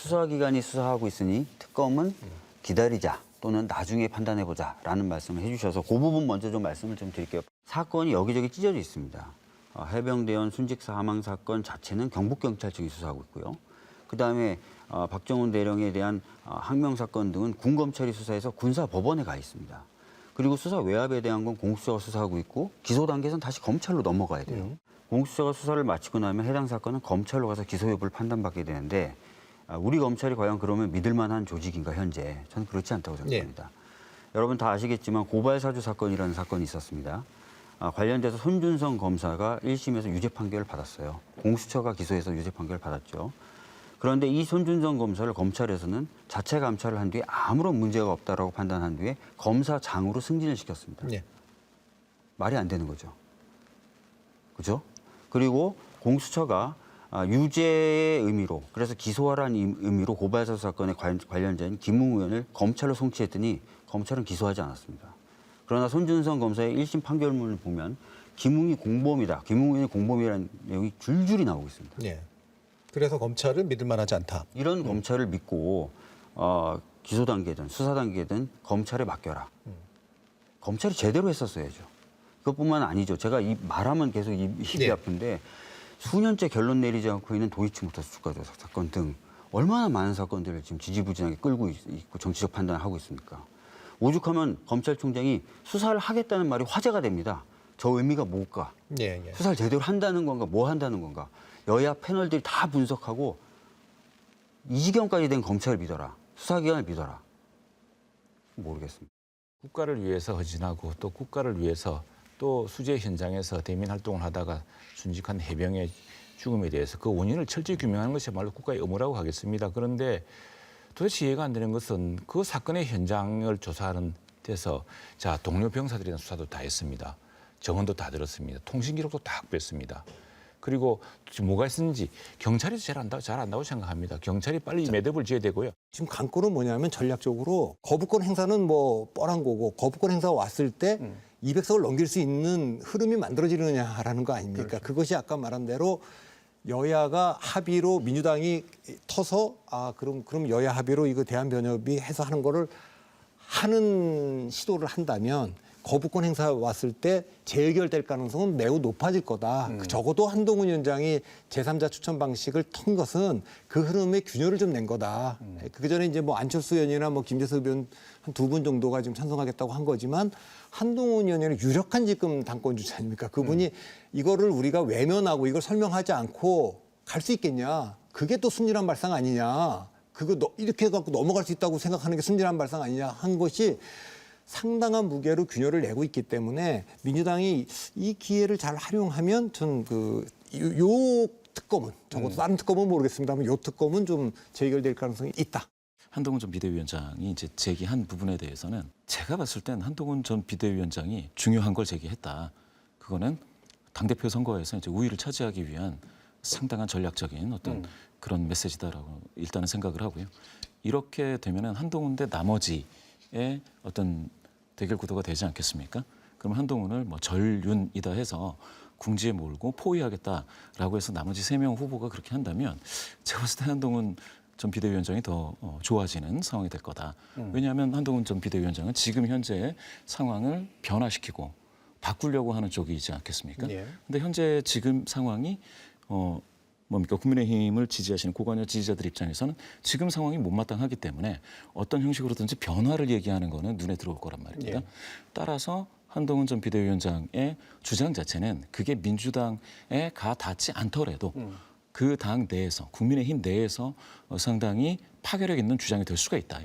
수사기관이 수사하고 있으니 특검은 기다리자 또는 나중에 판단해보자라는 말씀을 해주셔서 그 부분 먼저 좀 말씀을 좀 드릴게요. 사건이 여기저기 찢어져 있습니다. 해병대원 순직 사망 사건 자체는 경북경찰청이 수사하고 있고요. 그다음에 박정훈 대령에 대한 항명 사건 등은 군검찰이 수사해서 군사법원에 가 있습니다. 그리고 수사 외압에 대한 건 공수처가 수사하고 있고 기소 단계에서는 다시 검찰로 넘어가야 돼요. 공수처가 수사를 마치고 나면 해당 사건은 검찰로 가서 기소 여부를 판단받게 되는데 우리 검찰이 과연 그러면 믿을 만한 조직인가 현재 저는 그렇지 않다고 생각합니다. 여러분 다 아시겠지만 고발사주 사건이라는 사건이 있었습니다. 관련돼서 손준성 검사가 1심에서 유죄 판결을 받았어요. 공수처가 기소해서 유죄 판결을 받았죠. 그런데 이 손준성 검사를 검찰에서는 자체 감찰을 한 뒤에 아무런 문제가 없다라고 판단한 뒤에 검사장으로 승진을 시켰습니다. 말이 안 되는 거죠. 그죠? 그리고 공수처가 유죄의 의미로 그래서 기소하라는 의미로 고발사주 사건에 관련된 김웅 의원을 검찰로 송치했더니 검찰은 기소하지 않았습니다. 그러나 손준성 검사의 1심 판결문을 보면 김웅이 공범이다. 김웅 의원이 공범이라는 내용이 줄줄이 나오고 있습니다. 그래서 검찰을 믿을 만하지 않다. 이런 검찰을 믿고 기소 단계든 수사 단계든 검찰에 맡겨라. 검찰이 제대로 했었어야죠. 그것뿐만 아니죠. 제가 말하면 계속 입이 아픈데 수년째 결론 내리지 않고 있는 도이치모터스 주가 조작 사건 등 얼마나 많은 사건들을 지금 지지부진하게 끌고 있고 정치적 판단을 하고 있습니까? 오죽하면 검찰총장이 수사를 하겠다는 말이 화제가 됩니다. 저 의미가 뭘까? 수사를 제대로 한다는 건가? 뭐 한다는 건가? 여야 패널들이 다 분석하고 이 지경까지 된 검찰을 믿어라. 수사기관을 믿어라. 모르겠습니다. 국가를 위해서 헌신하고 또 국가를 위해서 또 수재 현장에서 대민 활동을 하다가 순직한 해병의 죽음에 대해서 그 원인을 철저히 규명하는 것이야말로 국가의 의무라고 하겠습니다. 그런데 도대체 이해가 안 되는 것은 그 사건의 현장을 조사하는 데서 자 동료 병사들에 대한 수사도 다 했습니다. 정언도 다 들었습니다. 통신 기록도 다 확보했습니다. 그리고 뭐가 있었는지 경찰이 잘 안다고 생각합니다. 경찰이 빨리 매듭을 지어야 되고요. 지금 관건은 뭐냐면 전략적으로 거부권 행사는 뭐 뻔한 거고 거부권 행사가 왔을 때 200석을 넘길 수 있는 흐름이 만들어지느냐라는 거 아닙니까? 그것이 아까 말한 대로 여야가 합의로 민주당이 터서 그럼 여야 합의로 이거 대한변협이 해서 하는 거를 하는 시도를 한다면 거부권 행사 왔을 때 재의결될 가능성은 매우 높아질 거다. 적어도 한동훈 위원장이 제3자 추천 방식을 턴 것은 그 흐름에 균열을 좀 낸 거다. 그 전에 이제 뭐 안철수 의원이나 뭐 김재섭 의원 한 두 분 정도가 지금 찬성하겠다고 한 거지만 한동훈 의원은 유력한 지금 당권 주자 아닙니까? 그분이 이거를 우리가 외면하고 이걸 설명하지 않고 갈 수 있겠냐? 그게 또 순진한 발상 아니냐? 이렇게 해갖고 넘어갈 수 있다고 생각하는 게 순진한 발상 아니냐 한 것이 상당한 무게로 균열을 내고 있기 때문에 민주당이 이 기회를 잘 활용하면 전 요 특검은 적어도 다른 특검은 모르겠습니다만 요 특검은 좀 재결될 가능성이 있다. 한동훈 전 비대위원장이 이제 제기한 부분에 대해서는 제가 봤을 땐 한동훈 전 비대위원장이 중요한 걸 제기했다. 그거는 당대표 선거에서 이제 우위를 차지하기 위한 상당한 전략적인 어떤 그런 메시지다라고 일단은 생각을 하고요. 이렇게 되면은 한동훈 대 나머지의 어떤 대결 구도가 되지 않겠습니까? 그럼 한동훈을 뭐 전륜이다 해서 궁지에 몰고 포위하겠다라고 해서 나머지 3명 후보가 그렇게 한다면 제가 봤을 때 한동훈 전 비대위원장이 더 좋아지는 상황이 될 거다. 왜냐하면 한동훈 전 비대위원장은 지금 현재의 상황을 변화시키고 바꾸려고 하는 쪽이지 않겠습니까? 근데 현재 지금 상황이 뭡니까? 국민의힘을 지지하시는 고관여 지지자들 입장에서는 지금 상황이 못마땅하기 때문에 어떤 형식으로든지 변화를 얘기하는 거는 눈에 들어올 거란 말입니다. 따라서 한동훈 전 비대위원장의 주장 자체는 그게 민주당에 닿지 않더라도 그 당 내에서 국민의힘 내에서 상당히 파괴력 있는 주장이 될 수가 있다.